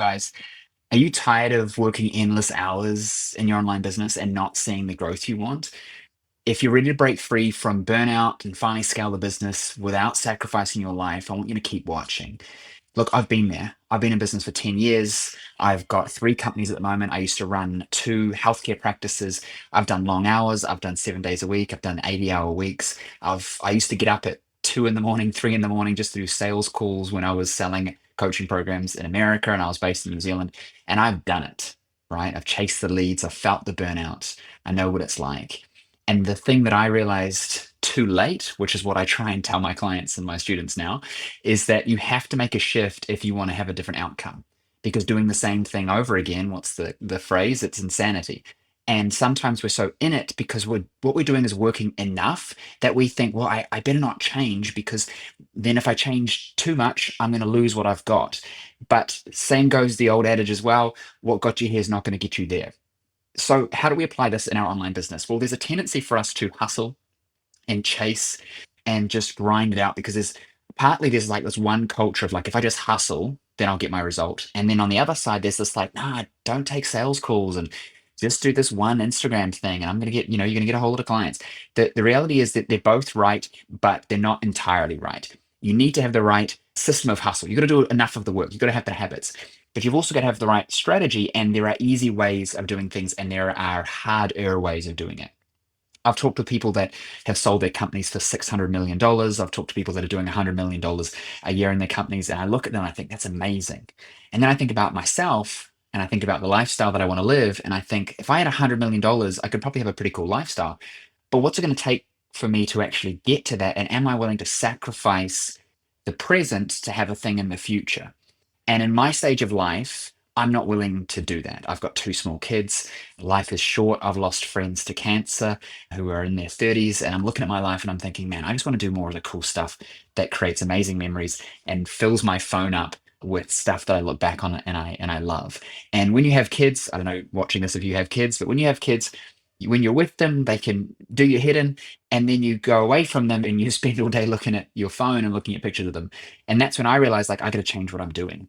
guys. Are you tired of working endless hours in your online business and not seeing the growth you want? If you're ready to break free from burnout and finally scale the business without sacrificing your life, I want you to keep watching. Look, I've been there. I've been in business for 10 years. I've got three companies at the moment. I used to run two healthcare practices. I've done long hours. I've done 7 days a week. I've done 80-hour weeks. I used to get up at 2 in the morning, 3 in the morning just to do sales calls when I was selling coaching programs in America and I was based in New Zealand. And I've done it, right? I've chased the leads. I've felt the burnout. I know what it's like. And the thing that I realized too late, which is what I try and tell my clients and my students now, is that you have to make a shift if you want to have a different outcome. Because doing the same thing over again, what's the phrase? It's insanity. And sometimes we're so in it because what we're doing is working enough that we think, well, I better not change because then if I change too much, I'm going to lose what I've got. But same goes the old adage as well, what got you here is not going to get you there. So how do we apply this in our online business? Well, there's a tendency for us to hustle and chase and just grind it out because there's like this one culture of like if I just hustle then I'll get my result, and then on the other side there's this like nah, don't take sales calls and just do this one Instagram thing and I'm going to get, you're going to get a whole lot of clients. The reality is that they're both right, but they're not entirely right. You need to have the right system of hustle. You've got to do enough of the work. You've got to have the habits, but you've also got to have the right strategy, and there are easy ways of doing things and there are harder ways of doing it. I've talked to people that have sold their companies for $600 million. I've talked to people that are doing $100 million a year in their companies. And I look at them and I think that's amazing. And then I think about myself and I think about the lifestyle that I want to live. And I think if I had $100 million, I could probably have a pretty cool lifestyle. But what's it going to take for me to actually get to that? And am I willing to sacrifice the present to have a thing in the future? And in my stage of life, I'm not willing to do that. I've got two small kids. Life is short. I've lost friends to cancer who are in their 30s. And I'm looking at my life and I'm thinking, man, I just want to do more of the cool stuff that creates amazing memories and fills my phone up with stuff that I look back on and I love. And when you have kids, I don't know, watching this if you have kids, but when you have kids, when you're with them, they can do your head in, and then you go away from them and you spend all day looking at your phone and looking at pictures of them. And that's when I realized like I got to change what I'm doing.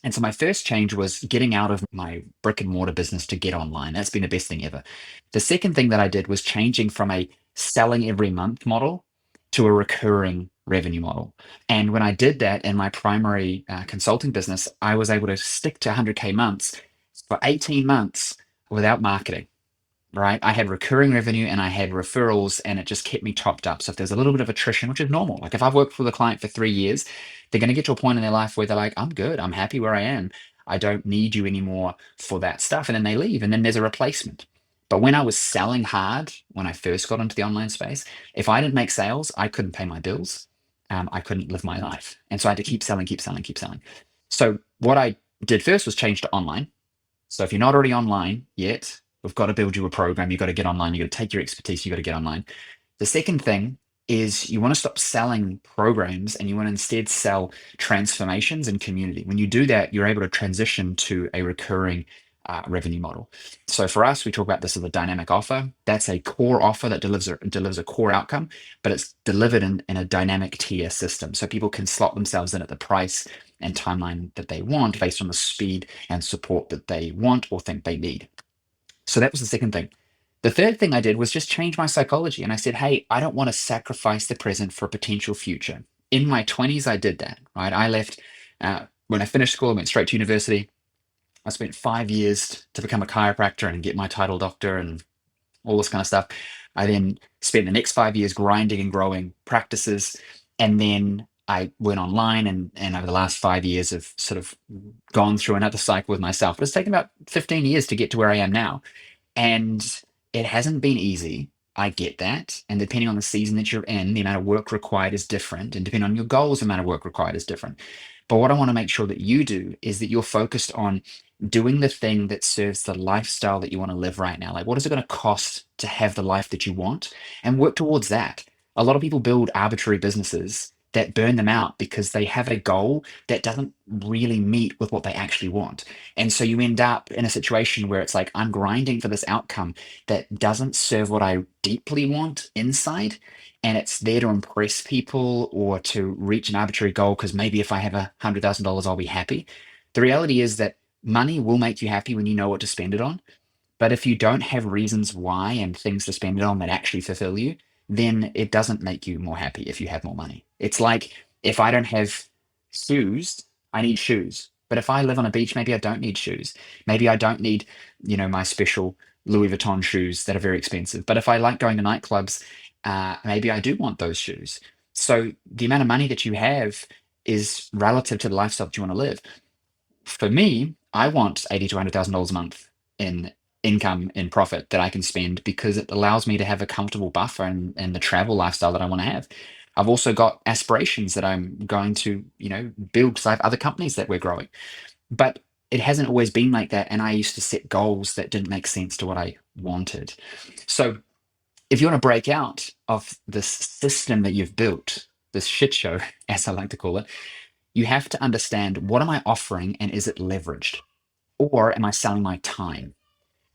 And so my first change was getting out of my brick and mortar business to get online. That's been the best thing ever. The second thing that I did was changing from a selling every month model to a recurring revenue model. And when I did that in my primary consulting business, I was able to stick to 100K months for 18 months without marketing, right? I had recurring revenue and I had referrals, and it just kept me topped up. So if there's a little bit of attrition, which is normal, like if I've worked with a client for 3 years, they're going to get to a point in their life where they're like, I'm good, I'm happy where I am. I don't need you anymore for that stuff. And then they leave, and then there's a replacement. But when I was selling hard, when I first got into the online space, if I didn't make sales, I couldn't pay my bills. I couldn't live my life. And so I had to keep selling, keep selling, keep selling. So what I did first was change to online. So if you're not already online yet, we've got to build you a program. You've got to get online. You've got to take your expertise. You've got to get online. The second thing is you want to stop selling programs and you want to instead sell transformations and community. When you do that, you're able to transition to a recurring revenue model. So for us, we talk about this as a dynamic offer. That's a core offer that delivers a core outcome, but it's delivered in a dynamic tier system. So people can slot themselves in at the price and timeline that they want based on the speed and support that they want or think they need. So that was the second thing. The third thing I did was just change my psychology. And I said, hey, I don't want to sacrifice the present for a potential future. In my 20s, I did that, right? I left when I finished school, I went straight to university. I spent 5 years to become a chiropractor and get my title doctor and all this kind of stuff. I then spent the next 5 years grinding and growing practices. And then I went online, and over the last 5 years have sort of gone through another cycle with myself. But it's taken about 15 years to get to where I am now. And it hasn't been easy. I get that. And depending on the season that you're in, the amount of work required is different. And depending on your goals, the amount of work required is different. But what I want to make sure that you do is that you're focused on doing the thing that serves the lifestyle that you want to live right now. Like, what is it going to cost to have the life that you want? And work towards that. A lot of people build arbitrary businesses that burn them out because they have a goal that doesn't really meet with what they actually want. And so you end up in a situation where it's like, I'm grinding for this outcome that doesn't serve what I deeply want inside. And it's there to impress people or to reach an arbitrary goal because maybe if I have $100,000, I'll be happy. The reality is that money will make you happy when you know what to spend it on. But if you don't have reasons why and things to spend it on that actually fulfill you, then it doesn't make you more happy if you have more money. It's like if I don't have shoes, I need shoes. But if I live on a beach, maybe I don't need shoes. Maybe I don't need, my special Louis Vuitton shoes that are very expensive. But if I like going to nightclubs, maybe I do want those shoes. So the amount of money that you have is relative to the lifestyle that you want to live. For me, I want 80 to $100,000 a month in income in profit that I can spend because it allows me to have a comfortable buffer and the travel lifestyle that I want to have. I've also got aspirations that I'm going to, build because I have other companies that we're growing. But it hasn't always been like that. And I used to set goals that didn't make sense to what I wanted. So if you want to break out of this system that you've built, this shit show, as I like to call it, you have to understand, what am I offering and is it leveraged? Or am I selling my time?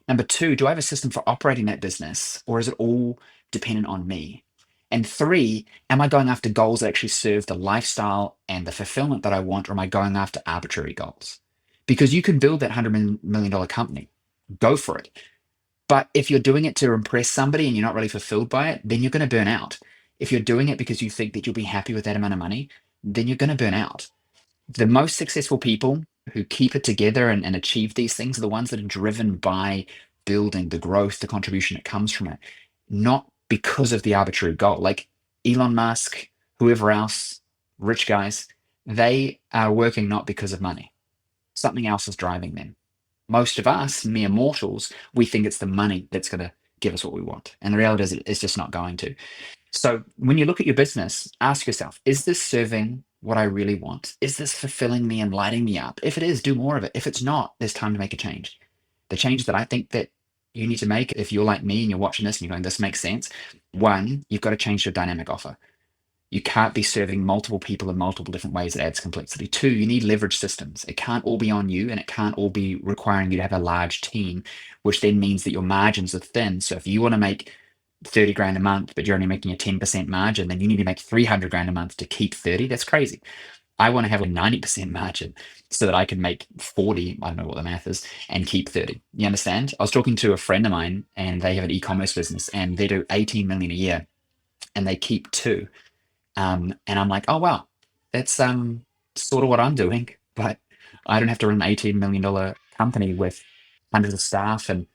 Number two, do I have a system for operating that business, or is it all dependent on me? And three, am I going after goals that actually serve the lifestyle and the fulfillment that I want, or am I going after arbitrary goals? Because you can build that $100 million company, go for it. But if you're doing it to impress somebody and you're not really fulfilled by it, then you're going to burn out. If you're doing it because you think that you'll be happy with that amount of money, then you're going to burn out. The most successful people who keep it together and achieve these things are the ones that are driven by building the growth, the contribution that comes from it, not because of the arbitrary goal. Like Elon Musk, whoever else, rich guys, they are working not because of money. Something else is driving them. Most of us, mere mortals, we think it's the money that's going to give us what we want. And the reality is it's just not going to. So when you look at your business, ask yourself, is this serving what I really want? Is this fulfilling me and lighting me up? If it is, do more of it. If it's not, there's time to make a change. The change that I think that you need to make, if you're like me and you're watching this and you're going, this makes sense. One, you've got to change your dynamic offer. You can't be serving multiple people in multiple different ways. It adds complexity. Two, you need leverage systems. It can't all be on you, and it can't all be requiring you to have a large team, which then means that your margins are thin. So if you want to make 30 grand a month, but you're only making a 10% margin, then you need to make 300 grand a month to keep 30. That's crazy. I want to have a 90% margin so that I can make 40, I don't know what the math is, and keep 30. You understand? I was talking to a friend of mine and they have an e-commerce business and they do 18 million a year and they keep two. And I'm like, oh wow, that's sort of what I'm doing, but I don't have to run an $18 million company with hundreds of staff and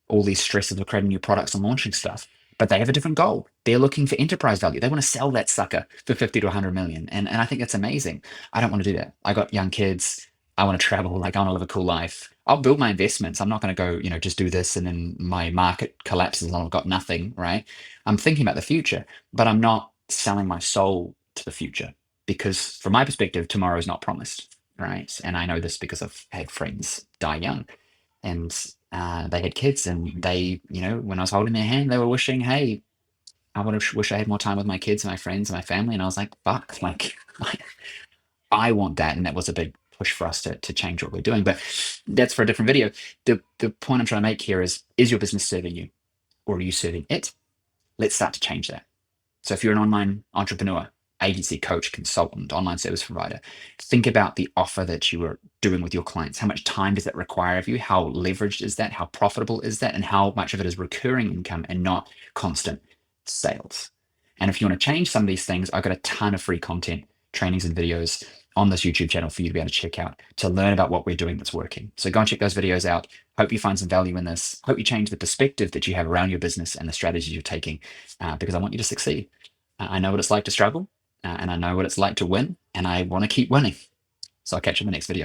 all these stresses of creating new products and launching stuff. But they have a different goal. They're looking for enterprise value. They want to sell that sucker for 50 to 100 million. And I think that's amazing. I don't want to do that. I got young kids. I want to travel. Like, I want to live a cool life. I'll build my investments. I'm not going to go, just do this and then my market collapses and I've got nothing, right? I'm thinking about the future, but I'm not selling my soul to the future because from my perspective, tomorrow is not promised, right? And I know this because I've had friends die young and they had kids and they, when I was holding their hand, they were wishing, hey, I would have wish I had more time with my kids and my friends and my family. And I was like, fuck, like, I want that. And that was a big push for us to change what we're doing. But that's for a different video. The point I'm trying to make here is your business serving you or are you serving it? Let's start to change that. So if you're an online entrepreneur, agency, coach, consultant, online service provider, think about the offer that you are doing with your clients. How much time does that require of you? How leveraged is that? How profitable is that? And how much of it is recurring income and not constant sales? And if you want to change some of these things, I've got a ton of free content, trainings and videos on this YouTube channel for you to be able to check out to learn about what we're doing that's working. So go and check those videos out. Hope you find some value in this. Hope you change the perspective that you have around your business and the strategies you're taking because I want you to succeed. I know what it's like to struggle and I know what it's like to win and I want to keep winning. So I'll catch you in the next video.